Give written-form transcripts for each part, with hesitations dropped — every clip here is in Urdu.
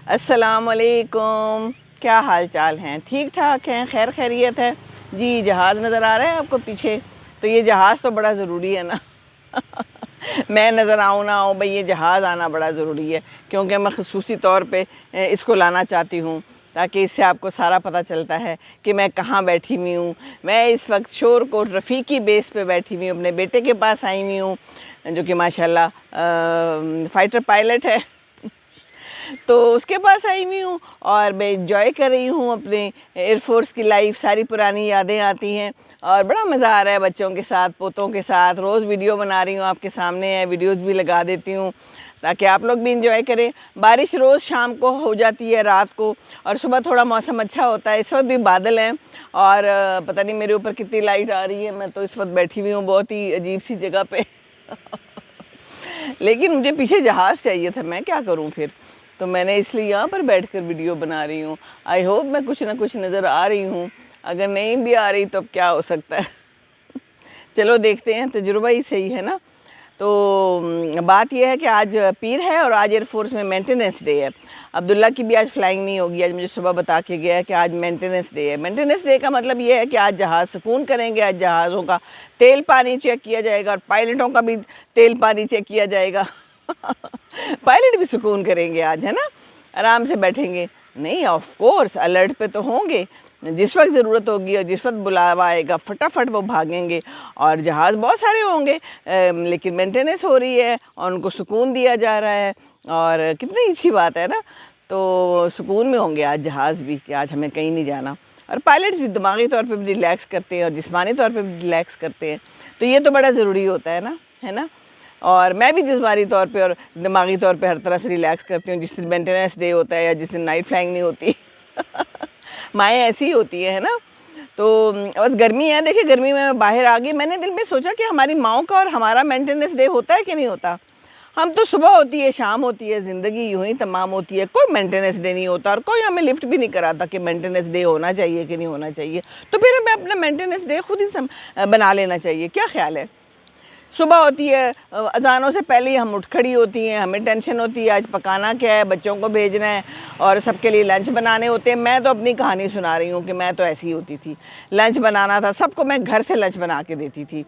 السلام علیکم، کیا حال چال ہیں؟ ٹھیک ٹھاک ہیں؟ خیر خیریت ہے؟ جی جہاز نظر آ رہا ہے آپ کو پیچھے؟ تو یہ جہاز تو بڑا ضروری ہے نا میں نظر آؤں نہ آؤں بھئی، یہ جہاز آنا بڑا ضروری ہے، کیونکہ میں خصوصی طور پہ اس کو لانا چاہتی ہوں تاکہ اس سے آپ کو سارا پتہ چلتا ہے کہ میں کہاں بیٹھی ہوئی ہوں۔ میں اس وقت شور کوٹ رفیقی بیس پہ بیٹھی ہوئی ہوں، اپنے بیٹے کے پاس آئی ہوئی ہوں جو کہ ماشاءاللہ فائٹر پائلٹ ہے تو اس کے پاس آئی ہوئی ہوں اور میں انجوائے کر رہی ہوں اپنے ایئر فورس کی لائف۔ ساری پرانی یادیں آتی ہیں اور بڑا مزہ آ رہا ہے بچوں کے ساتھ، پوتوں کے ساتھ۔ روز ویڈیو بنا رہی ہوں، آپ کے سامنے ہے، ویڈیوز بھی لگا دیتی ہوں تاکہ آپ لوگ بھی انجوائے کریں۔ بارش روز شام کو ہو جاتی ہے، رات کو، اور صبح تھوڑا موسم اچھا ہوتا ہے۔ اس وقت بھی بادل ہیں اور پتہ نہیں میرے اوپر کتنی لائٹ آ رہی ہے، میں تو اس وقت بیٹھی ہوئی ہوں بہت ہی عجیب سی جگہ پہ لیکن مجھے پیچھے جہاز چاہیے تھا، میں کیا کروں پھر؟ تو میں نے اس لیے یہاں پر بیٹھ کر ویڈیو بنا رہی ہوں۔ آئی ہوپ میں کچھ نہ کچھ نظر آ رہی ہوں، اگر نہیں بھی آ رہی تو اب کیا ہو سکتا ہے چلو دیکھتے ہیں، تجربہ ہی صحیح ہے نا۔ تو بات یہ ہے کہ آج پیر ہے اور آج ایئر فورس میں مینٹیننس ڈے ہے۔ عبداللہ کی بھی آج فلائنگ نہیں ہوگی، آج مجھے صبح بتا کے گیا ہے کہ آج مینٹیننس ڈے ہے۔ مینٹیننس ڈے کا مطلب یہ ہے کہ آج جہاز سکون کریں گے، آج جہازوں کا تیل پانی چیک کیا جائے گا اور پائلٹوں کا بھی تیل پانی چیک کیا جائے گا پائلٹ بھی سکون کریں گے آج، ہے نا، آرام سے بیٹھیں گے۔ نہیں آف کورس الرٹ پہ تو ہوں گے، جس وقت ضرورت ہوگی اور جس وقت بلاوا آئے گا فٹافٹ وہ بھاگیں گے، اور جہاز بہت سارے ہوں گے لیکن مینٹیننس ہو رہی ہے اور ان کو سکون دیا جا رہا ہے، اور کتنی اچھی بات ہے نا۔ تو سکون میں ہوں گے آج جہاز بھی کہ آج ہمیں کہیں نہیں جانا، اور پائلٹس بھی دماغی طور پہ بھی ریلیکس کرتے ہیں اور جسمانی طور پہ بھی ریلیکس کرتے ہیں، تو یہ تو بڑا ضروری ہوتا ہے نا۔ اور میں بھی جسمانی طور پہ اور دماغی طور پہ ہر طرح سے ریلیکس کرتی ہوں جس دن مینٹیننس ڈے ہوتا ہے یا جس دن نائٹ فلائنگ نہیں ہوتی مائیں ایسی ہی ہوتی ہے نا۔ تو بس گرمی ہے، دیکھیں گرمی میں باہر آ گئی، میں نے دل میں سوچا کہ ہماری ماؤں کا اور ہمارا مینٹیننس ڈے ہوتا ہے کہ نہیں ہوتا؟ ہم تو صبح ہوتی ہے، شام ہوتی ہے، زندگی یوں ہی تمام ہوتی ہے، کوئی مینٹیننس ڈے نہیں ہوتا، اور کوئی ہمیں لفٹ بھی نہیں کراتا کہ مینٹیننس ڈے ہونا چاہیے کہ نہیں ہونا چاہیے، تو پھر ہمیں اپنا مینٹیننس ڈے خود ہی بنا لینا چاہیے۔ کیا خیال ہے؟ صبح ہوتی ہے، اذانوں سے پہلے ہی ہم اٹھ کھڑی ہوتی ہیں، ہمیں ٹینشن ہوتی ہے آج پکانا کیا ہے، بچوں کو بھیجنا ہے اور سب کے لیے لنچ بنانے ہوتے ہیں۔ میں تو اپنی کہانی سنا رہی ہوں کہ میں تو ایسی ہوتی تھی، لنچ بنانا تھا سب کو، میں گھر سے لنچ بنا کے دیتی تھی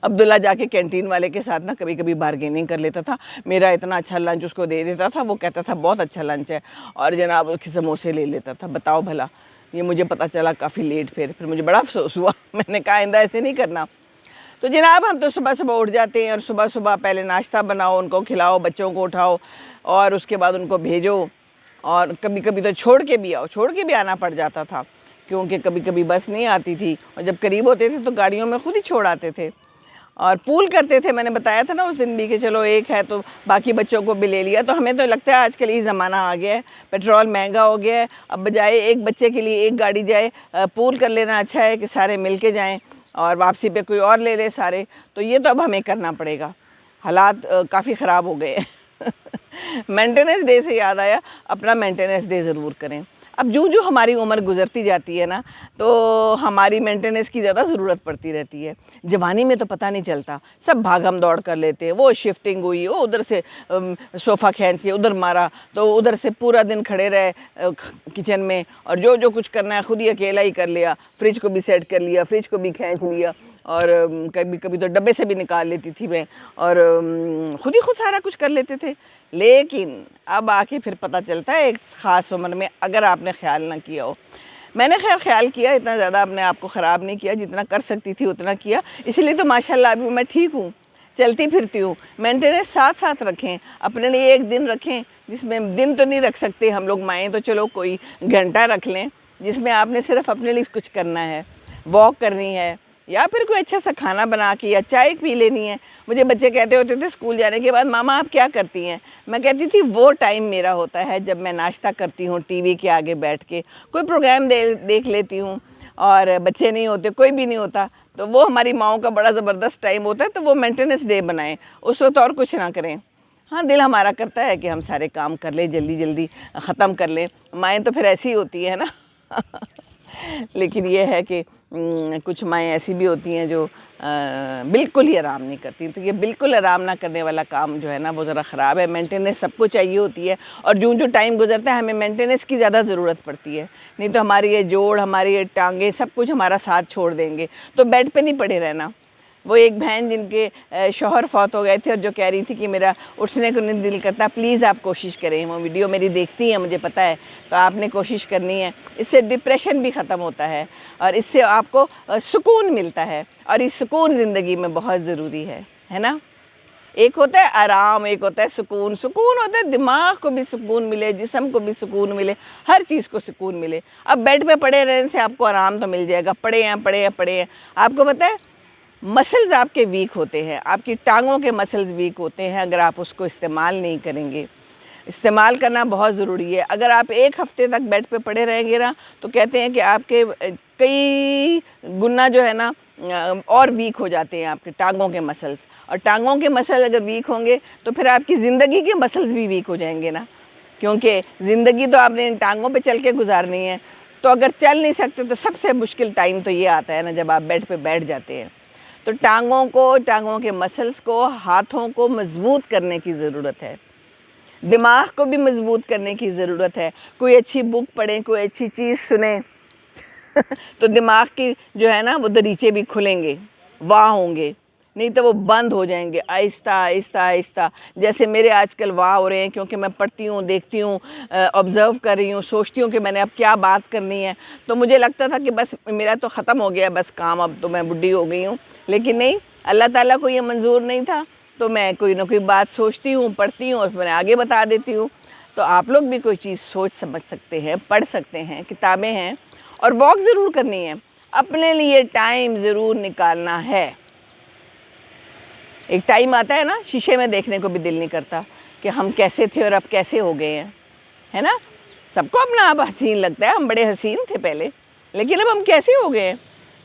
عبداللہ جا کے کینٹین والے کے ساتھ نا کبھی کبھی بارگیننگ کر لیتا تھا، میرا اتنا اچھا لنچ اس کو دے دیتا تھا، وہ کہتا تھا بہت اچھا لنچ ہے، اور جناب اس کے سموسے لے لیتا تھا۔ بتاؤ بھلا، یہ مجھے پتہ چلا کافی لیٹ، پھر مجھے بڑا افسوس ہوا میں نے کہا آئندہ ایسے نہیں کرنا۔ تو جناب ہم تو صبح صبح اٹھ جاتے ہیں اور صبح صبح پہلے ناشتہ بناؤ، ان کو کھلاؤ، بچوں کو اٹھاؤ اور اس کے بعد ان کو بھیجو، اور کبھی کبھی تو چھوڑ کے بھی آنا پڑ جاتا تھا، کیونکہ کبھی کبھی بس نہیں آتی تھی، اور جب قریب ہوتے تھے تو گاڑیوں میں خود ہی چھوڑ آتے تھے، اور پول کرتے تھے۔ میں نے بتایا تھا نا اس دن بھی کہ چلو ایک ہے تو باقی بچوں کو بھی لے لیا، تو ہمیں تو لگتا ہے آج کل یہ زمانہ آ گیا ہے، پیٹرول مہنگا ہو گیا ہے، اب بجائے ایک بچے کے لیے ایک گاڑی جائے، پول کر لینا اچھا ہے کہ سارے مل کے جائیں اور واپسی پہ کوئی اور لے لے سارے، تو یہ تو اب ہمیں کرنا پڑے گا، حالات کافی خراب ہو گئے ہیں مینٹیننس ڈے سے یاد آیا، اپنا مینٹیننس ڈے ضرور کریں۔ اب جو ہماری عمر گزرتی جاتی ہے نا تو ہماری مینٹیننس کی زیادہ ضرورت پڑتی رہتی ہے۔ جوانی میں تو پتہ نہیں چلتا، سب بھاگم دوڑ کر لیتے ہیں، وہ شفٹنگ ہوئی، وہ ادھر سے صوفہ کھینچ کے ادھر مارا، تو ادھر سے پورا دن کھڑے رہے کچن میں، اور جو کچھ کرنا ہے خود ہی اکیلا ہی کر لیا، فریج کو بھی سیٹ کر لیا، فریج کو بھی کھینچ لیا، اور کبھی تو ڈبے سے بھی نکال لیتی تھی میں، اور خود ہی سارا کچھ کر لیتے تھے۔ لیکن اب آ کے پھر پتہ چلتا ہے ایک خاص عمر میں اگر آپ نے خیال نہ کیا ہو۔ میں نے خیال کیا، اتنا زیادہ اپنے آپ کو خراب نہیں کیا، جتنا کر سکتی تھی اتنا کیا، اس لیے تو ماشاءاللہ ابھی میں ٹھیک ہوں، چلتی پھرتی ہوں۔ مینٹیننس ساتھ رکھیں، اپنے لیے ایک دن رکھیں، جس میں دن تو نہیں رکھ سکتے ہم لوگ مائیں، تو چلو کوئی گھنٹہ رکھ لیں جس میں آپ نے صرف اپنے لیے کچھ کرنا ہے، واک کرنی ہے، یا پھر کوئی اچھا سا کھانا بنا کے یا چائے پی لینی ہے۔ مجھے بچے کہتے ہوتے تھے اسکول جانے کے بعد، ماما آپ کیا کرتی ہیں؟ میں کہتی تھی وہ ٹائم میرا ہوتا ہے جب میں ناشتہ کرتی ہوں ٹی وی کے آگے بیٹھ کے، کوئی پروگرام دیکھ لیتی ہوں، اور بچے نہیں ہوتے، کوئی بھی نہیں ہوتا، تو وہ ہماری ماؤں کا بڑا زبردست ٹائم ہوتا ہے، تو وہ مینٹیننس ڈے بنائیں، اس وقت اور کچھ نہ کریں۔ ہاں دل ہمارا کرتا ہے کہ ہم سارے کام کر لیں، جلدی ختم کر لیں، مائیں تو پھر ایسی ہوتی ہے نا لیکن یہ ہے کہ کچھ مائیں ایسی بھی ہوتی ہیں جو بالکل ہی آرام نہیں کرتی. تو یہ بالکل آرام نہ کرنے والا کام جو ہے نا وہ ذرا خراب ہے. مینٹیننس سب کو چاہیے ہوتی ہے، اور جو ٹائم گزرتا ہے ہمیں مینٹیننس کی زیادہ ضرورت پڑتی ہے. نہیں تو ہماری یہ جوڑ، ہماری یہ ٹانگیں سب کچھ ہمارا ساتھ چھوڑ دیں گے. تو بیڈ پہ نہیں پڑے رہنا. وہ ایک بہن جن کے شوہر فوت ہو گئے تھے اور جو کہہ رہی تھی کہ میرا اٹھنے کو نہیں دل کرتا، پلیز آپ کوشش کریں. وہ ویڈیو میری دیکھتی ہیں، مجھے پتہ ہے، تو آپ نے کوشش کرنی ہے. اس سے ڈپریشن بھی ختم ہوتا ہے اور اس سے آپ کو سکون ملتا ہے، اور یہ سکون زندگی میں بہت ضروری ہے نا. ایک ہوتا ہے آرام، ایک ہوتا ہے سکون. سکون ہوتا ہے دماغ کو بھی سکون ملے، جسم کو بھی سکون ملے، ہر چیز کو سکون ملے. اب بیڈ پہ پڑے رہنے سے آپ کو آرام تو مل جائے گا، پڑے ہیں. آپ کو پتہ ہے مسلز آپ کے ویک ہوتے ہیں، آپ کی ٹانگوں کے مسلز ویک ہوتے ہیں اگر آپ اس کو استعمال نہیں کریں گے. استعمال کرنا بہت ضروری ہے. اگر آپ ایک ہفتے تک بیڈ پہ پڑے رہیں گے نا تو کہتے ہیں کہ آپ کے کئی گنا جو ہے نا اور ویک ہو جاتے ہیں آپ کے ٹانگوں کے مسلز. اور ٹانگوں کے مسل اگر ویک ہوں گے تو پھر آپ کی زندگی کے مسلز بھی ویک ہو جائیں گے نا، کیونکہ زندگی تو آپ نے ان ٹانگوں پہ چل کے گزارنی ہے. تو اگر چل نہیں سکتے تو سب سے مشکل ٹائم تو یہ آتا ہے نا جب آپ بیڈ پہ بیٹھ جاتے ہیں. تو ٹانگوں کے مسلز کو، ہاتھوں کو مضبوط کرنے کی ضرورت ہے. دماغ کو بھی مضبوط کرنے کی ضرورت ہے. کوئی اچھی بک پڑھیں، کوئی اچھی چیز سنیں تو دماغ کی جو ہے نا وہ دریچے بھی کھلیں گے، واہ ہوں گے. نہیں تو وہ بند ہو جائیں گے آہستہ آہستہ. جیسے میرے آج کل واہ ہو رہے ہیں کیونکہ میں پڑھتی ہوں، دیکھتی ہوں، آبزرو کر رہی ہوں، سوچتی ہوں کہ میں نے اب کیا بات کرنی ہے. تو مجھے لگتا تھا کہ بس میرا تو ختم ہو گیا بس کام، اب تو میں بڈھی ہو گئی ہوں. لیکن نہیں، اللہ تعالیٰ کو یہ منظور نہیں تھا. تو میں کوئی نہ کوئی بات سوچتی ہوں، پڑھتی ہوں اور میں آگے بتا دیتی ہوں. تو آپ لوگ بھی کوئی چیز سوچ سمجھ سکتے ہیں، پڑھ سکتے ہیں، کتابیں ہیں. اور واک ضرور کرنی ہے، اپنے لیے ٹائم ضرور نکالنا ہے. ایک ٹائم آتا ہے نا شیشے میں دیکھنے کو بھی دل نہیں کرتا کہ ہم کیسے تھے اور اب کیسے ہو گئے ہیں، ہے نا. سب کو اپنا آپ حسین لگتا ہے، ہم بڑے حسین تھے پہلے، لیکن اب ہم کیسے ہو گئے ہیں.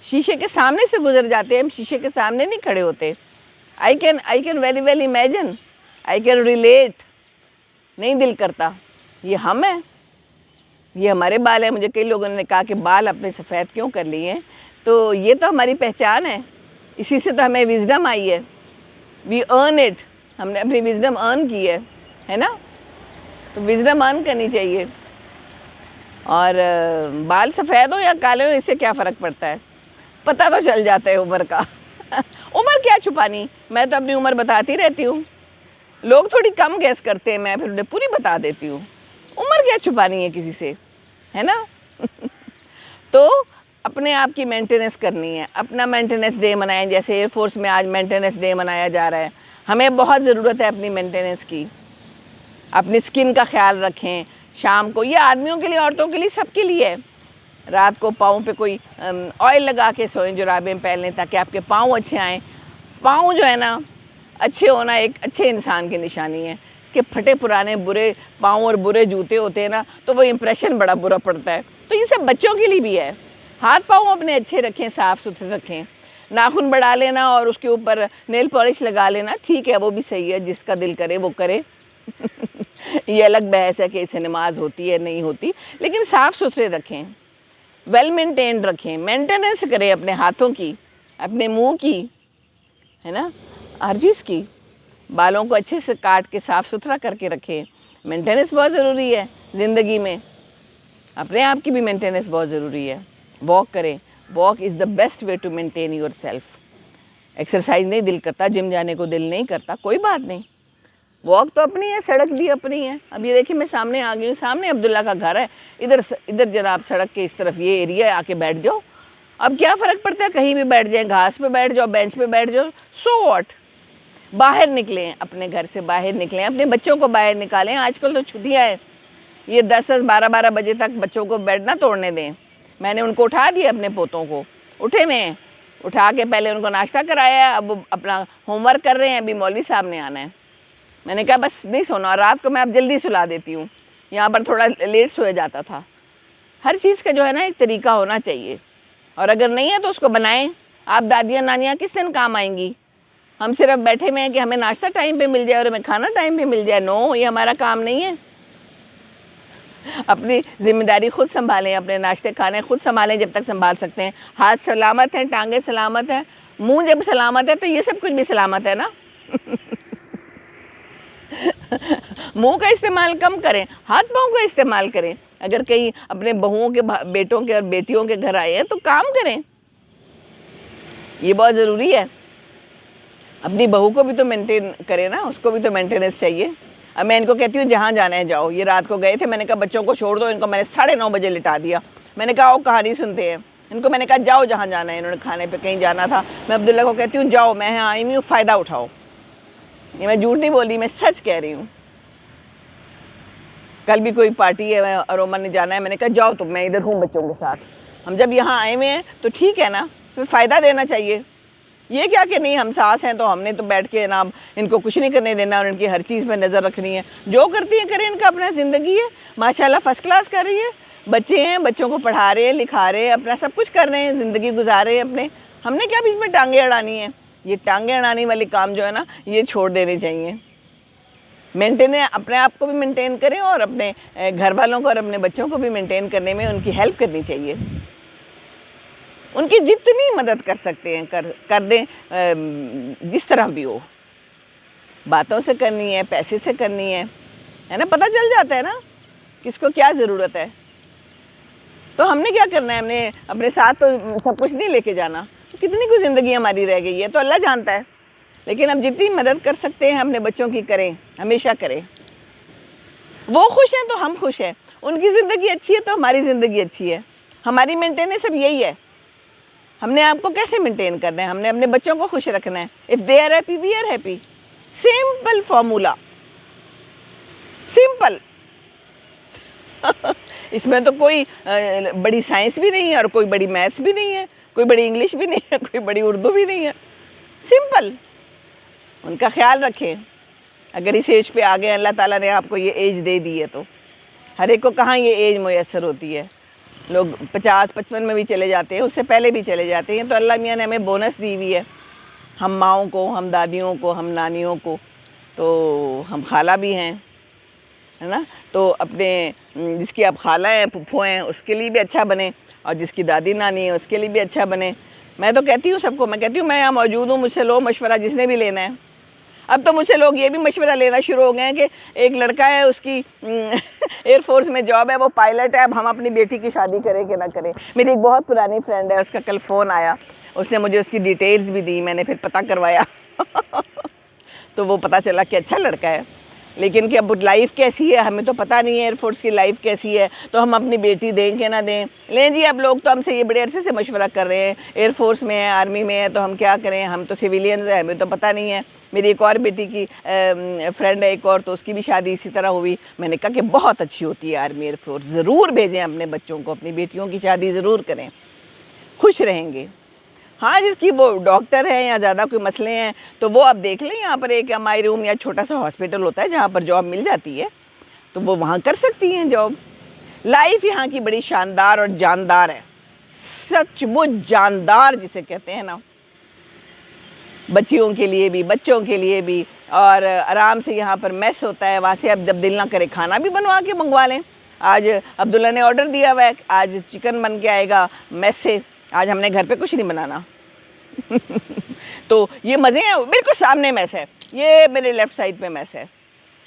شیشے کے سامنے سے گزر جاتے ہیں، ہم شیشے کے سامنے نہیں کھڑے ہوتے. I can very well imagine, I can relate. نہیں دل کرتا. یہ ہم ہیں، یہ ہمارے بال ہیں. مجھے کئی لوگوں نے کہا کہ بال اپنے سفید کیوں کر لیے ہیں؟ تو یہ تو ہماری پہچان ہے، اسی سے تو ہمیں وزڈم آئی ہے. وی ارن اٹ. ہم نے اپنی وزڈم ارن کی ہے نا. تو وزڈم ارن کرنی چاہیے. اور بال سفید ہو یا کالے ہو اس سے کیا فرق پڑتا ہے؟ پتہ تو چل جاتا ہے عمر کا. عمر کیا چھپانی، میں تو اپنی عمر بتاتی رہتی ہوں. لوگ تھوڑی کم گیس کرتے ہیں، میں پھر انہیں پوری بتا دیتی ہوں. عمر کیا چھپانی ہے کسی سے، ہے نا. تو اپنے آپ کی مینٹیننس کرنی ہے. اپنا مینٹیننس ڈے منائیں، جیسے ایئر فورس میں آج مینٹیننس ڈے منایا جا رہا ہے. ہمیں بہت ضرورت ہے اپنی مینٹیننس کی. اپنی سکن کا خیال رکھیں. شام کو، یہ آدمیوں کے لیے، عورتوں کے لیے، سب کے لیے ہے. رات کو پاؤں پہ کوئی آئل لگا کے سوئیں، جرابیں پہن لیں تاکہ آپ کے پاؤں اچھے آئیں. پاؤں جو ہے نا اچھے ہونا ایک اچھے انسان کی نشانی ہے. اس کے پھٹے پرانے برے پاؤں اور برے جوتے ہوتے ہیں نا تو وہ امپریشن بڑا برا پڑتا ہے. تو یہ سب بچوں کے لیے بھی ہے. ہاتھ پاؤں اپنے اچھے رکھیں، صاف ستھرے رکھیں. ناخن بڑھا لینا اور اس کے اوپر نیل پالش لگا لینا ٹھیک ہے، وہ بھی صحیح ہے، جس کا دل کرے وہ کرے. یہ الگ بحث ہے کہ اس سے نماز ہوتی ہے نہیں ہوتی، لیکن صاف ستھرے رکھیں، ویل مینٹینڈ رکھیں. مینٹیننس کریں اپنے ہاتھوں کی، اپنے منہ کی، ہے نا، ہر چیز کی. بالوں کو اچھے سے کاٹ کے صاف ستھرا کر کے رکھیں. مینٹیننس بہت ضروری ہے زندگی میں. اپنے آپ کی بھی مینٹیننس بہت ضروری ہے. واک کریں. Walk is the best way to maintain yourself. Exercise نہیں دل کرتا، جم جانے کو دل نہیں کرتا، کوئی بات نہیں. واک تو اپنی ہے، سڑک بھی اپنی ہے. اب یہ دیکھیں میں سامنے آ گئی ہوں، سامنے عبداللہ کا گھر ہے. ادھر جناب سڑک کے اس طرف یہ ایریا ہے، آ کے بیٹھ جاؤ. اب کیا فرق پڑتا ہے، کہیں بھی بیٹھ جائیں، گھاس پہ بیٹھ جاؤ، بینچ پہ بیٹھ جاؤ، سو واٹ. باہر نکلیں، اپنے گھر سے باہر نکلیں، اپنے بچوں کو باہر نکالیں. آج کل تو چھٹیاں ہیں، یہ 10-12 بجے تک بچوں کو بیڈ نہ توڑنے دیں. میں نے ان کو اٹھا دیا، اپنے پوتوں کو اٹھے ہوئے ہیں، اٹھا کے پہلے ان کو ناشتہ کرایا. اب وہ اپنا ہوم ورک کر رہے ہیں، ابھی مولوی صاحب نے آنا ہے. میں نے کہا بس نہیں سونا، اور رات کو میں اب جلدی سلا دیتی ہوں. یہاں پر تھوڑا لیٹ سویا جاتا تھا. ہر چیز کا جو ہے نا ایک طریقہ ہونا چاہیے، اور اگر نہیں ہے تو اس کو بنائیں. آپ دادیاں نانیاں کس دن کام آئیں گی؟ ہم صرف بیٹھے ہوئے ہیں کہ ہمیں ناشتہ ٹائم پہ مل جائے اور ہمیں کھانا ٹائم پہ مل جائے. نو، یہ ہمارا کام نہیں ہے. اپنی ذمہ داری خود سنبھالیں، اپنے ناشتے کھانے خود سنبھالیں جب تک سنبھال سکتے ہیں. ہاتھ سلامت ہیں، ٹانگیں سلامت ہیں، منہ جب سلامت ہے تو یہ سب کچھ بھی سلامت ہے نا. منہ کا استعمال کم کریں، ہاتھ پاؤں کا استعمال کریں. اگر کہیں اپنے بہوؤں کے بیٹوں کے اور بیٹیوں کے گھر آئے ہیں تو کام کریں، یہ بہت ضروری ہے. اپنی بہو کو بھی تو مینٹین کرے نا، اس کو بھی تو مینٹیننس چاہیے. اب میں ان کو کہتی ہوں جہاں جانا ہے جاؤ. یہ رات کو گئے تھے، میں نے کہا بچوں کو چھوڑ دو. ان کو میں نے 9:30 بجے لٹا دیا. میں نے کہا وہ کہانی سنتے ہیں. ان کو میں نے کہا جاؤ جہاں جانا ہے. انہوں نے کھانے پہ کہیں جانا تھا. میں عبداللہ کو کہتی ہوں جاؤ، میں آئی ہوں، فائدہ اٹھاؤ. یہ میں جھوٹ نہیں بول رہی، میں سچ کہہ رہی ہوں. کل بھی کوئی پارٹی ہے اور عمر نے جانا ہے، میں نے کہا جاؤ تم، میں ادھر ہوں بچوں کے ساتھ. ہم جب یہاں آئے ہوئے ہیں تو ٹھیک ہے نا، پھر فائدہ دینا چاہیے. یہ کیا کہ نہیں ہم ساس ہیں تو ہم نے تو بیٹھ کے نا ان کو کچھ نہیں کرنے دینا اور ان کی ہر چیز پہ نظر رکھنی ہے. جو کرتی ہیں کریں، ان کا اپنا زندگی ہے. ماشاءاللہ فرسٹ کلاس کر رہی ہے. بچے ہیں، بچوں کو پڑھا رہے ہیں، لکھا رہے ہیں، اپنا سب کچھ کر رہے ہیں، زندگی گزار رہے ہیں اپنے. ہم نے کیا بیچ میں ٹانگیں اڑانی ہیں؟ یہ ٹانگیں اڑانے والے کام جو ہے نا یہ چھوڑ دینے چاہیے. مینٹین اپنے آپ کو بھی مینٹین کریں اور اپنے گھر والوں کو اور اپنے بچوں کو بھی مینٹین کرنے میں ان کی ہیلپ کرنی چاہیے. ان کی جتنی مدد کر سکتے ہیں کر دیں، جس طرح بھی ہو. باتوں سے کرنی ہے، پیسے سے کرنی ہے نا. پتہ چل جاتا ہے نا کس کو کیا ضرورت ہے. تو ہم نے کیا کرنا ہے؟ ہم نے اپنے ساتھ تو سب کچھ نہیں لے کے جانا. کتنی کچھ زندگی ہماری رہ گئی ہے تو اللہ جانتا ہے. لیکن اب جتنی مدد کر سکتے ہیں اپنے بچوں کی کریں، ہمیشہ کریں. وہ خوش ہیں تو ہم خوش ہیں. ان کی زندگی اچھی ہے تو ہماری زندگی اچھی ہے. ہماری مینٹیننس اب یہی ہے. ہم نے آپ کو کیسے مینٹین کرنا ہے؟ ہم نے اپنے بچوں کو خوش رکھنا ہے. If they are happy we are happy. Simple formula, simple. اس میں تو کوئی بڑی سائنس بھی نہیں ہے اور کوئی بڑی میتھس بھی نہیں ہے، کوئی بڑی انگلش بھی نہیں ہے، کوئی بڑی اردو بھی نہیں ہے. سمپل. ان کا خیال رکھیں. اگر اس ایج پہ آگے اللہ تعالیٰ نے آپ کو یہ ایج دے دی ہے تو ہر ایک کو کہاں یہ ایج میسر ہوتی ہے. لوگ 50-55 میں بھی چلے جاتے ہیں، اس سے پہلے بھی چلے جاتے ہیں. تو اللہ میاں نے ہمیں بونس دی ہوئی ہے، ہم ماؤں کو، ہم دادیوں کو، ہم نانیوں کو. تو ہم خالہ بھی ہیں، ہے نا. تو اپنے جس کی آپ خالہ ہیں، پھپھو ہیں، اس کے لیے بھی اچھا بنیں، اور جس کی دادی نانی ہے اس کے لیے بھی اچھا بنیں. میں تو کہتی ہوں سب کو، میں کہتی ہوں میں یہاں موجود ہوں، مجھ سے لو مشورہ جس نے بھی لینا ہے. اب تو مجھ سے لوگ یہ بھی مشورہ لینا شروع ہو گئے ہیں کہ ایک لڑکا ہے، اس کی ایئر فورس میں جاب ہے، وہ پائلٹ ہے، اب ہم اپنی بیٹی کی شادی کریں کہ نہ کریں. میری ایک بہت پرانی فرینڈ ہے، اس کا کل فون آیا، اس نے مجھے اس کی ڈیٹیلز بھی دی. میں نے پھر پتہ کروایا تو وہ پتہ چلا کہ اچھا لڑکا ہے. لیکن کہ اب لائف کیسی ہے ہمیں تو پتہ نہیں ہے، ایئر فورس کی لائف کیسی ہے. تو ہم اپنی بیٹی دیں کہ نہ دیں؟ لیں جی. اب لوگ تو ہم سے یہ بڑے عرصے سے مشورہ کر رہے ہیں، ایئر فورس میں ہے، آرمی میں ہے، تو ہم کیا کریں؟ ہم تو سویلینز ہیں، ہمیں تو پتہ نہیں ہے. میری ایک اور بیٹی کی فرینڈ ہے ایک اور، تو اس کی بھی شادی اسی طرح ہوئی. میں نے کہا کہ بہت اچھی ہوتی ہے آرمی، ایئر فورس، ضرور بھیجیں اپنے بچوں کو، اپنی بیٹیوں کی شادی ضرور کریں، خوش رہیں گے. ہاں جس کی وہ ڈاکٹر ہے یا زیادہ کوئی مسئلے ہیں تو وہ آپ دیکھ لیں، یہاں پر ایک مائی روم یا چھوٹا سا ہاسپٹل ہوتا ہے جہاں پر جاب مل جاتی ہے، تو وہ وہاں کر سکتی ہیں جاب. لائف یہاں کی بڑی شاندار اور جاندار ہے، سچ مچ جاندار جسے کہتے ہیں نا. بچیوں کے لیے بھی، بچوں کے لیے بھی. اور آرام سے یہاں پر میس ہوتا ہے، وہاں سے اب جب دل نہ کرے کھانا بھی بنوا کے منگوا لیں. آج عبداللہ نے آرڈر دیا ہوا ہے، آج چکن بن کے آئے گا میس سے. آج ہم نے گھر پہ کچھ نہیں بنانا. تو یہ مزے ہیں. بالکل سامنے میس ہے، یہ میرے لیفٹ سائڈ پہ میس ہے.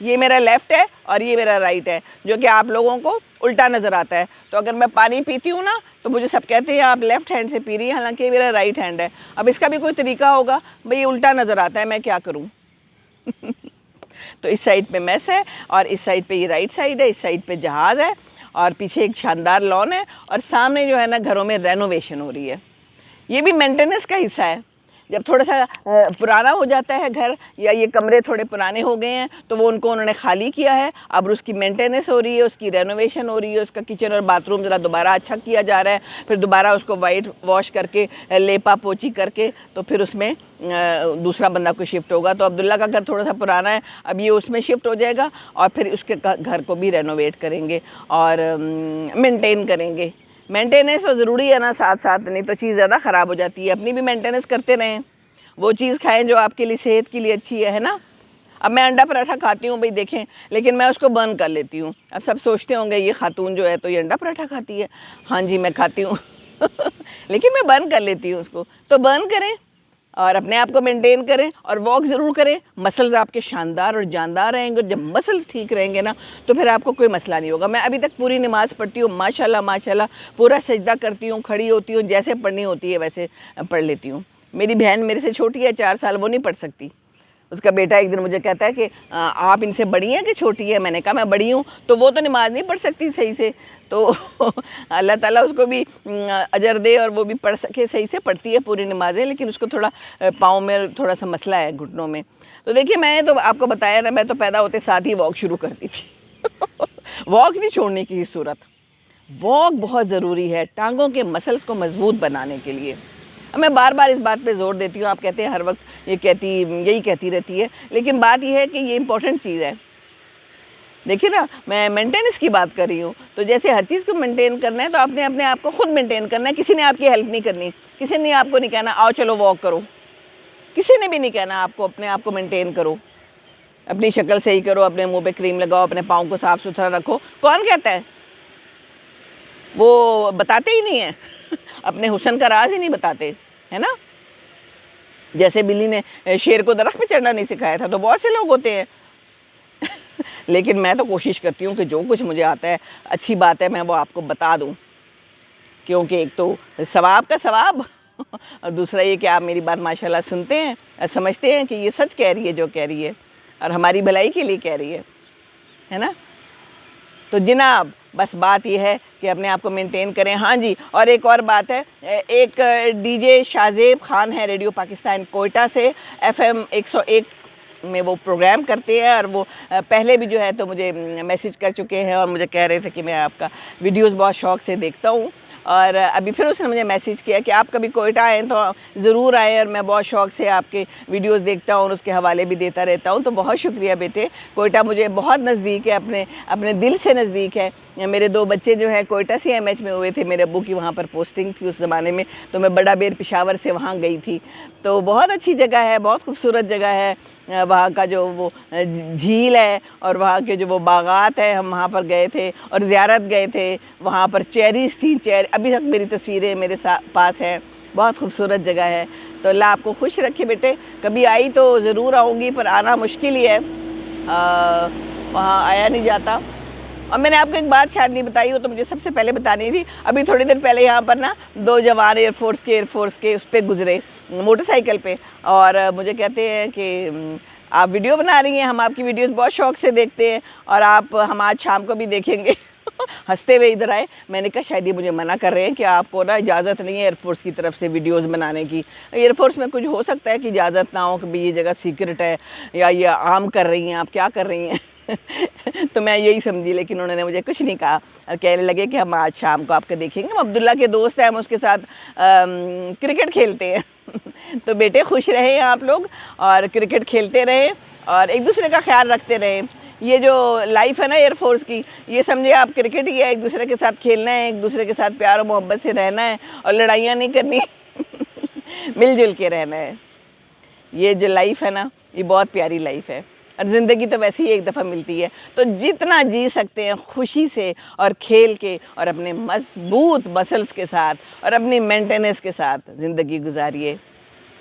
یہ میرا لیفٹ ہے اور یہ میرا رائٹ ہے، جو کہ آپ لوگوں کو الٹا نظر آتا ہے. تو اگر میں پانی پیتی ہوں نا تو مجھے سب کہتے ہیں آپ لیفٹ ہینڈ سے پی رہی ہیں، حالانکہ یہ میرا رائٹ ہینڈ ہے. اب اس کا بھی کوئی طریقہ ہوگا، بھئی الٹا نظر آتا ہے، میں کیا کروں. تو اس سائڈ پہ میس ہے اور اس سائڈ پہ یہ رائٹ سائڈ ہے. اس سائڈ پہ جہاز ہے اور پیچھے ایک شاندار لان ہے، اور سامنے جو ہے نا گھروں میں رینوویشن ہو رہی ہے. یہ بھی مینٹیننس کا حصہ ہے. جب تھوڑا سا پرانا ہو جاتا ہے گھر، یا یہ کمرے تھوڑے پرانے ہو گئے ہیں، تو وہ انہوں نے خالی کیا ہے. اب اس کی مینٹیننس ہو رہی ہے، اس کی رینوویشن ہو رہی ہے، اس کا کچن اور باتھ روم ذرا دوبارہ اچھا کیا جا رہا ہے. پھر دوبارہ اس کو وائٹ واش کر کے، لیپا پوچی کر کے، تو پھر اس میں دوسرا بندہ کوئی شفٹ ہوگا. تو عبداللہ کا گھر تھوڑا سا پرانا ہے، اب یہ اس میں شفٹ ہو جائے گا، اور پھر اس کے گھر کو بھی رینوویٹ کریں گے اور مینٹین کریں گے. مینٹیننس تو ضروری ہے نا ساتھ ساتھ، نہیں تو چیز زیادہ خراب ہو جاتی ہے. اپنی بھی مینٹیننس کرتے رہیں، وہ چیز کھائیں جو آپ کے لیے صحت کے لیے اچھی ہے نا. اب میں انڈا پراٹھا کھاتی ہوں بھئی دیکھیں، لیکن میں اس کو برن کر لیتی ہوں. اب سب سوچتے ہوں گے یہ خاتون جو ہے تو یہ انڈا پراٹھا کھاتی ہے. ہاں جی میں کھاتی ہوں لیکن میں برن کر لیتی ہوں اس کو. تو برن کریں اور اپنے آپ کو مینٹین کریں اور واک ضرور کریں. مسلز آپ کے شاندار اور جاندار رہیں گے. جب مسلز ٹھیک رہیں گے نا تو پھر آپ کو کوئی مسئلہ نہیں ہوگا. میں ابھی تک پوری نماز پڑھتی ہوں ماشاءاللہ ماشاءاللہ، پورا سجدہ کرتی ہوں، کھڑی ہوتی ہوں، جیسے پڑھنی ہوتی ہے ویسے پڑھ لیتی ہوں. میری بہن میرے سے چھوٹی ہے 4 سال، وہ نہیں پڑھ سکتی. اس کا بیٹا ایک دن مجھے کہتا ہے کہ آپ ان سے بڑی ہیں کہ چھوٹی ہے؟ میں نے کہا میں بڑی ہوں. تو وہ تو نماز نہیں پڑھ سکتی صحیح سے، تو اللہ تعالیٰ اس کو بھی اجر دے اور وہ بھی پڑھ سکے. صحیح سے پڑھتی ہے پوری نمازیں، لیکن اس کو تھوڑا پاؤں میں تھوڑا سا مسئلہ ہے، گھٹنوں میں. تو دیکھیے میں تو آپ کو بتایا نا، میں تو پیدا ہوتے ساتھ ہی واک شروع کرتی تھی واک نہیں چھوڑنے کی صورت. واک بہت ضروری ہے ٹانگوں کے مسلز کو مضبوط بنانے کے لیے. میں بار بار اس بات پہ زور دیتی ہوں. آپ کہتے ہیں ہر وقت یہی کہتی رہتی ہے، لیکن بات یہ ہے کہ یہ امپورٹنٹ چیز ہے. دیکھیے نا، میں مینٹیننس کی بات کر رہی ہوں. تو جیسے ہر چیز کو مینٹین کرنا ہے تو آپ نے اپنے آپ کو خود مینٹین کرنا ہے. کسی نے آپ کی ہیلپ نہیں کرنی. کسی نے آپ کو نہیں کہنا آؤ چلو واک کرو. کسی نے بھی نہیں کہنا آپ کو اپنے آپ کو مینٹین کرو، اپنی شکل صحیح کرو، اپنے منہ پہ کریم لگاؤ، اپنے پاؤں کو صاف ستھرا رکھو. کون کہتا ہے؟ وہ بتاتے ہی نہیں ہیں اپنے حسن کا راز ہی نہیں بتاتے، ہے نا. جیسے بلی نے شیر کو درخت پہ چڑھنا نہیں سکھایا تھا، تو بہت سے لوگ ہوتے ہیں لیکن میں تو کوشش کرتی ہوں کہ جو کچھ مجھے آتا ہے اچھی بات ہے میں وہ آپ کو بتا دوں، کیونکہ ایک تو ثواب کا ثواب اور دوسرا یہ کہ آپ میری بات ماشاءاللہ سنتے ہیں اور سمجھتے ہیں کہ یہ سچ کہہ رہی ہے جو کہہ رہی ہے اور ہماری بھلائی کے لیے کہہ رہی ہے نا. تو جناب بس بات یہ ہے کہ اپنے آپ کو مینٹین کریں. ہاں جی، اور ایک اور بات ہے، ایک ڈی جے شاہزیب خان ہے ریڈیو پاکستان کوئٹہ سے، FM 101 میں وہ پروگرام کرتے ہیں، اور وہ پہلے بھی جو ہے تو مجھے میسیج کر چکے ہیں اور مجھے کہہ رہے تھے کہ میں آپ کا ویڈیوز بہت شوق سے دیکھتا ہوں. اور ابھی پھر اس نے مجھے میسیج کیا کہ آپ کبھی کوئٹہ آئیں تو ضرور آئیں، اور میں بہت شوق سے آپ کے ویڈیوز دیکھتا ہوں اور اس کے حوالے بھی دیتا رہتا ہوں. تو بہت شکریہ بیٹے. کوئٹہ مجھے بہت نزدیک ہے، اپنے دل سے نزدیک ہے. میرے 2 بچے جو ہے کوئٹہ سے MH میں ہوئے تھے. میرے ابو کی وہاں پر پوسٹنگ تھی اس زمانے میں، تو میں بڑا بیر پشاور سے وہاں گئی تھی. تو بہت اچھی جگہ ہے، بہت خوبصورت جگہ ہے. وہاں کا جو وہ جھیل ہے اور وہاں کے جو وہ باغات ہیں، ہم وہاں پر گئے تھے اور زیارت گئے تھے. وہاں پر چیریز تھیں، ابھی تک میری تصویریں میرے پاس ہیں. بہت خوبصورت جگہ ہے. تو اللہ آپ کو خوش رکھے بیٹے. کبھی آئی تو ضرور آؤں گی، پر آنا مشکل ہی ہے، وہاں آیا نہیں جاتا. اور میں نے آپ کو ایک بات شاید نہیں بتائی ہو تو مجھے سب سے پہلے بتانی تھی. ابھی تھوڑی دیر پہلے یہاں پر نا 2 جوان ایئر فورس کے اس پہ گزرے موٹر سائیکل پہ، اور مجھے کہتے ہیں کہ آپ ویڈیو بنا رہی ہیں، ہم آپ کی ویڈیوز بہت شوق سے دیکھتے ہیں اور ہم آج شام کو بھی دیکھیں گے ہنستے ہوئے ادھر آئے. میں نے کہا شاید یہ مجھے منع کر رہے ہیں کہ آپ کو نا اجازت نہیں ہے ایئر فورس کی طرف سے ویڈیوز بنانے کی. ایئر فورس میں کچھ ہو سکتا ہے کہ اجازت نہ ہو، کہ یہ جگہ سیکرٹ ہے یا یہ عام کر رہی ہیں، آپ کیا کر رہی ہیں تو میں یہی سمجھی، لیکن انہوں نے مجھے کچھ نہیں کہا اور کہنے لگے کہ ہم آج شام کو آپ کو دیکھیں گے. ہم عبداللہ کے دوست ہیں، ہم اس کے ساتھ کرکٹ کھیلتے ہیں تو بیٹے خوش رہیں آپ لوگ اور کرکٹ کھیلتے رہیں اور ایک دوسرے کا خیال رکھتے رہیں. یہ جو لائف ہے نا ایئر فورس کی، یہ سمجھے آپ کرکٹ ہی ہے، ایک دوسرے کے ساتھ کھیلنا ہے، ایک دوسرے کے ساتھ پیار و محبت سے رہنا ہے اور لڑائیاں نہیں کرنی مل جل کے رہنا ہے. یہ جو لائف ہے نا یہ بہت پیاری لائف ہے، اور زندگی تو ویسے ہی ایک دفعہ ملتی ہے. تو جتنا جی سکتے ہیں خوشی سے اور کھیل کے اور اپنے مضبوط مسلز کے ساتھ اور اپنی مینٹیننس کے ساتھ زندگی گزاریے.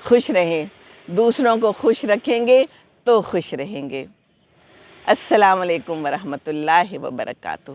خوش رہیں، دوسروں کو خوش رکھیں گے تو خوش رہیں گے. السلام علیکم ورحمۃ اللہ وبرکاتہ.